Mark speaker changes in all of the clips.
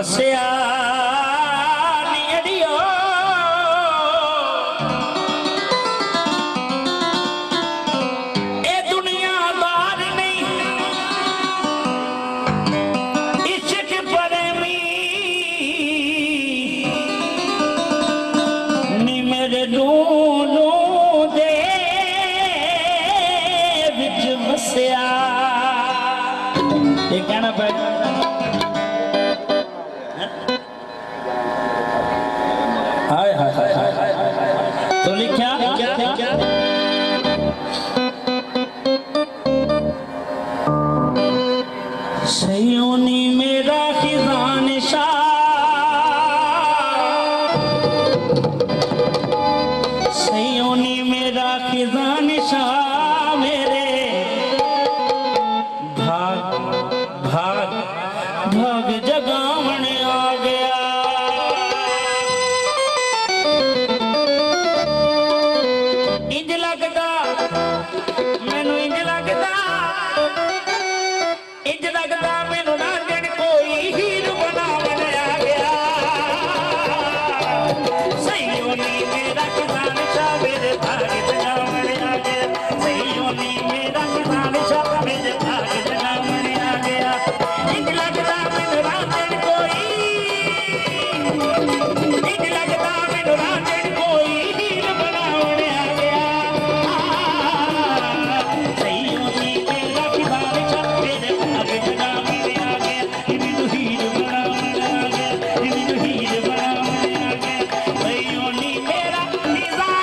Speaker 1: वसिया नियड़ियो ए दुनियादार नहीं इश्क प्रेमी नी मेरे दूनों दे विच वसिया। ये कहना पड़ेगा हाय हाय हाय हाय तो लिखा सयोनी मेरा खिजान शाह सयोनी मेरा खिजान शाह मेरे भाग भाग भाग जगावन आ गया। इंज लगदा मैनू नागन कोई हीर बनावन आ गया। सयोनी मेरा किसान शाह मेरे भाग जगावन आ गया। सयोनी मेरा किसान शाह मेरे भाग जगावन आ गया। इंज लगदा मैनू नागन कोई इंज लगदा मैनू नागन कोई हीर बनावन आ गया। सयोनी मेरा किसान शाह मेरे भाग जगावन आ गया। मैनू हीर बनावन आ गया। मैनू हीर बनावन आ गया। सयोनी मेरा किसान शाह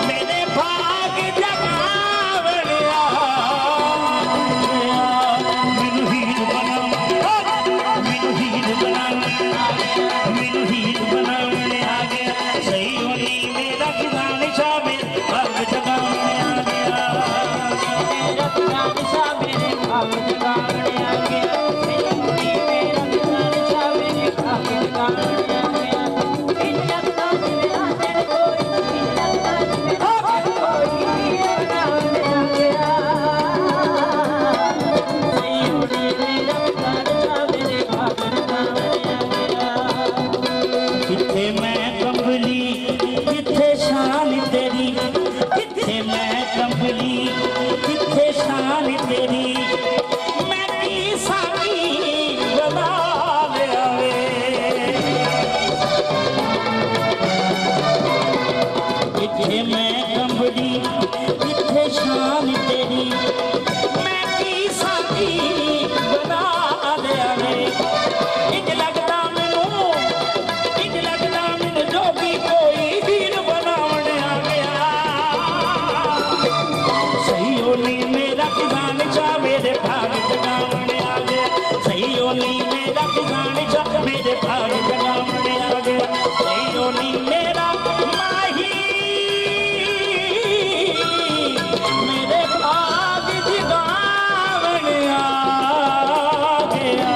Speaker 1: मेरे भाग जगावन आ गया। मैनू हीर बनावन मैनू हीर बनावन आ गया। मैनू हीर बनावन आ गया। सयोनी मेरा किसान शाह मेरे भाग जगावन आ गया। मेरा किसान शाह मेरे भाग जगावन आ गया। सयोनी मेरा किसान शाह मेरे भाग जगावन आ गया। इन लगदा मेरा दिल कोई इन लगदा मेरा दिल कोई बनावन आ गया। सयोनी मेरा किसान शाह मेरे भाग जगावन आ गया। किथे मैं कंबली किथे शान तेरी किथे मैं कंबली किथे शान तेरी मैं की साकी बना लिया वे। किथे मैं कंबली किथे शान तेरी मैं की साकी बना लिया वे। इंज लगदा मैनू जोगी कोई हीर बनावन आ गया। सयोनी मेरा किसान शाह मेरे भाग जगावन आ गया। सयोनी मेरा किसान शाह मेरे भाग जगावन आ गया। सयोनी मेरा माही मेरे भाग जगावन आ गया।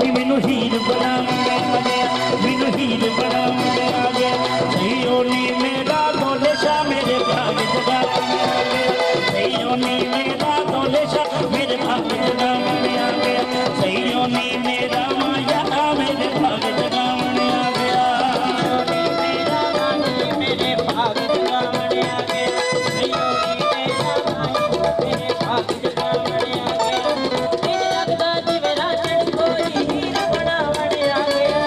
Speaker 1: मैनू हीर बनावन आ गया। मैनू हीर बनावन आ गया। सयोनी मेरा दौले शाह मेरे भाग जगावन आ गया। सयोनी मेरा दौले शाह मेरे भाग जगावन आ गया। सयोनी मेरा माया मेरे भाग जगावन आ गया। सयोनी मेरा माही मेरे भाग जगावन आ गया। सयोनी मेरा माही मेरे भाग जगावन आ गया। इंज लगदा जिवें राजन कोई हीर बनावन आ गया।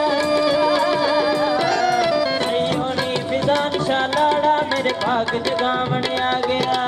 Speaker 1: सयोनी फिजान शाह लाड़ा मेरे भाग जगावन आ गया।